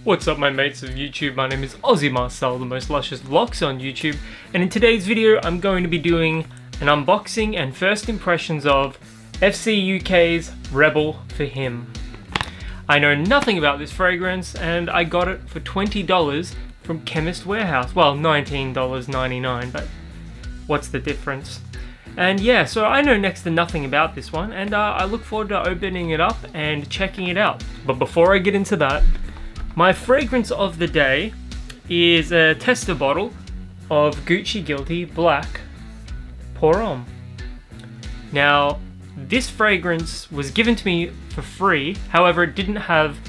What's up my mates of YouTube, my name is Aussie Marcel, the most luscious locks on YouTube, and in today's video I'm going to be doing an unboxing and first impressions of FCUK's Rebel for Him. I know nothing about this fragrance and I got it for $20 from Chemist Warehouse. Well, $19.99, but what's the difference? And yeah, so I know next to nothing about this one and I look forward to opening it up and checking it out. But before I get into that, my fragrance of the day is a tester bottle of Gucci Guilty Black Pour Homme. Now, this fragrance was given to me for free, however it didn't have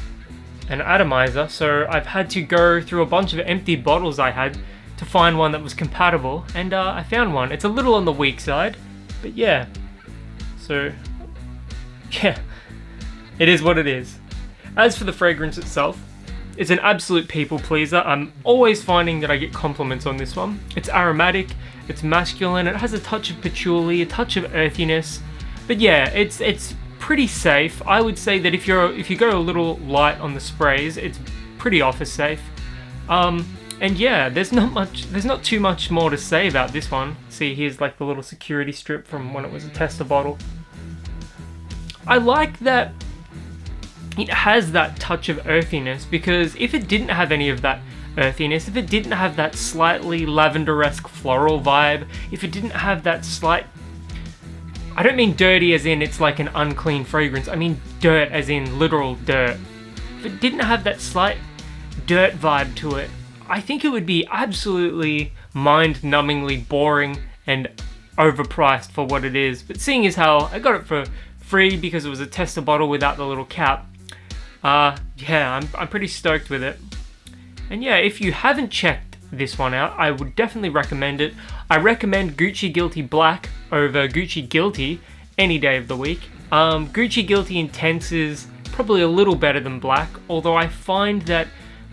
an atomizer, so I've had to go through a bunch of empty bottles I had to find one that was compatible, and I found one. It's a little on the weak side, but yeah. So, yeah, it is what it is. As for the fragrance itself, it's an absolute people pleaser. I'm always finding that I get compliments on this one. It's aromatic, it's masculine, it has a touch of patchouli, a touch of earthiness. But yeah, it's pretty safe. I would say that if you go a little light on the sprays, it's pretty office safe. And yeah, there's not too much more to say about this one. See, here's like the little security strip from when it was a tester bottle. I like that it has that touch of earthiness, because if it didn't have any of that earthiness, if it didn't have that slightly lavender-esque floral vibe, if it didn't have that slight... I don't mean dirty as in it's like an unclean fragrance, I mean dirt as in literal dirt. If it didn't have that slight dirt vibe to it, I think it would be absolutely mind-numbingly boring and overpriced for what it is. But seeing as how I got it for free because it was a tester bottle without the little cap, yeah, I'm pretty stoked with it. And yeah, if you haven't checked this one out, I would definitely recommend it. I recommend Gucci Guilty Black over Gucci Guilty any day of the week. Gucci Guilty Intense is probably a little better than Black, although I find that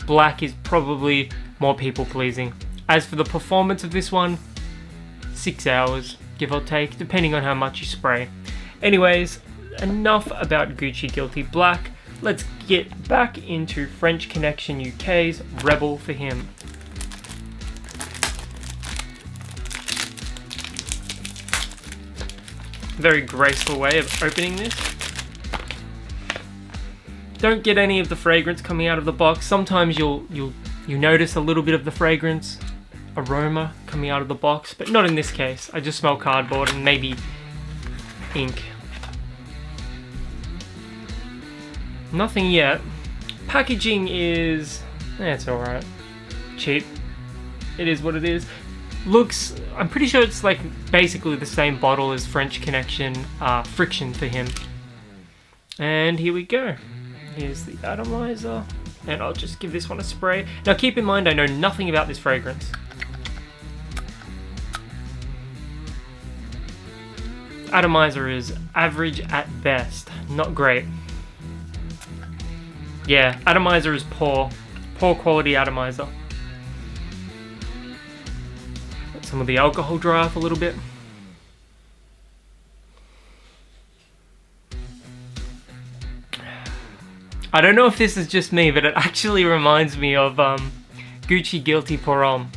Black is probably more people pleasing. As for the performance of this one, 6 hours, give or take, depending on how much you spray. Anyways, enough about Gucci Guilty Black. Let's get back into French Connection UK's Rebel for Him. Very graceful way of opening this. Don't get any of the fragrance coming out of the box. Sometimes you notice a little bit of the fragrance aroma coming out of the box, but not in this case. I just smell cardboard and maybe ink. Nothing yet. Packaging is... it's alright. Cheap. It is what it is. Looks... I'm pretty sure it's like basically the same bottle as French Connection Friction for Him. And here we go. Here's the atomizer. And I'll just give this one a spray. Now keep in mind I know nothing about this fragrance. Atomizer is average at best. Not great. Yeah, atomizer is poor quality atomizer. Let some of the alcohol dry off a little bit. I don't know if this is just me, but it actually reminds me of Gucci Guilty Pour Homme.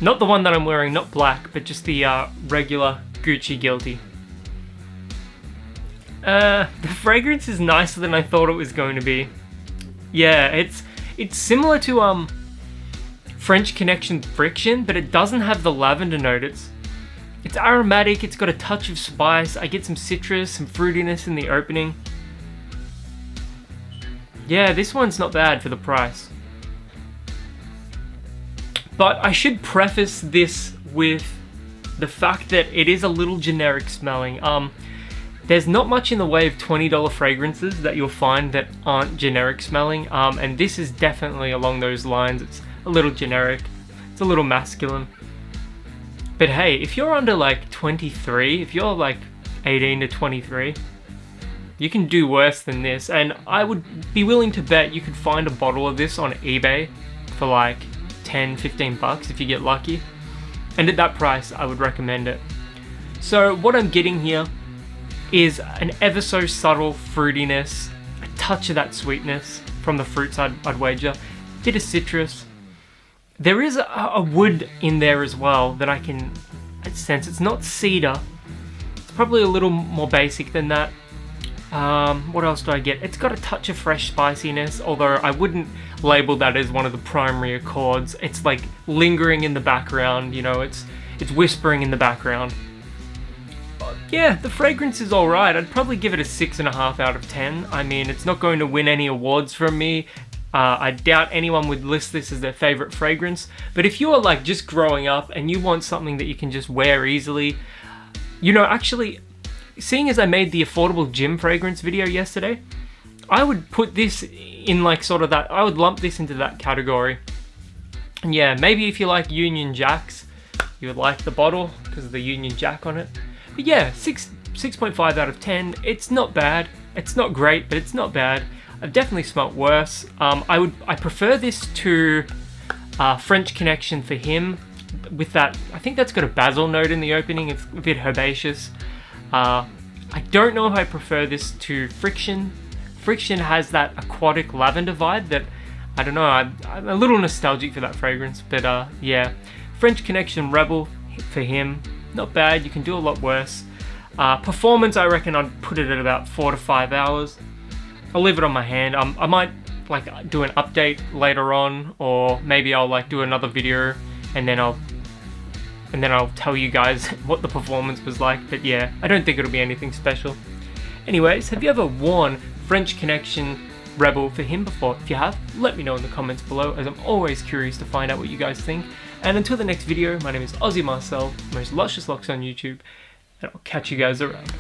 Not the one that I'm wearing, not Black, but just the regular Gucci Guilty. The fragrance is nicer than I thought it was going to be. Yeah, it's similar to French Connection Friction, but it doesn't have the lavender note. It's aromatic, it's got a touch of spice. I get some citrus, some fruitiness in the opening. Yeah, this one's not bad for the price. But I should preface this with the fact that it is a little generic smelling. There's not much in the way of $20 fragrances that you'll find that aren't generic smelling, and this is definitely along those lines. It's a little generic, it's a little masculine. But hey, if you're under like 23, if you're like 18 to 23, you can do worse than this, and I would be willing to bet you could find a bottle of this on eBay for like 10-15 bucks if you get lucky. And at that price, I would recommend it. So what I'm getting here is an ever so subtle fruitiness, a touch of that sweetness from the fruits I'd wager, bit of citrus. There is a wood in there as well that I can sense. It's not cedar. It's probably a little more basic than that. What else do I get? It's got a touch of fresh spiciness, although I wouldn't label that as one of the primary accords. It's like lingering in the background, you know, it's whispering in the background. But yeah, the fragrance is alright. I'd probably give it a 6.5 out of 10. I mean, it's not going to win any awards from me. I doubt anyone would list this as their favorite fragrance, but if you are like just growing up and you want something that you can just wear easily, you know, actually, seeing as I made the affordable gym fragrance video yesterday, I would put this in like sort of that, I would lump this into that category. And yeah, maybe if you like Union Jacks, you would like the bottle because of the Union Jack on it. But yeah, 6.5 out of 10. It's not bad. It's not great, but it's not bad. I've definitely smelt worse. I prefer this to French Connection for Him with that. I think that's got a basil note in the opening. It's a bit herbaceous. I don't know if I prefer this to Friction. Friction has that aquatic lavender vibe that, I don't know, I'm a little nostalgic for that fragrance, but yeah. French Connection Rebel for Him, not bad, you can do a lot worse. Performance, I reckon I'd put it at about 4 to 5 hours. I'll leave it on my hand. I might like do an update later on, or maybe I'll like do another video and then I'll tell you guys what the performance was like. But yeah, I don't think it'll be anything special. Anyways, have you ever worn French Connection Rebel for Him before? If you have, let me know in the comments below, as I'm always curious to find out what you guys think. And until the next video, my name is Aussie Marcel, most luscious locks on YouTube, and I'll catch you guys around.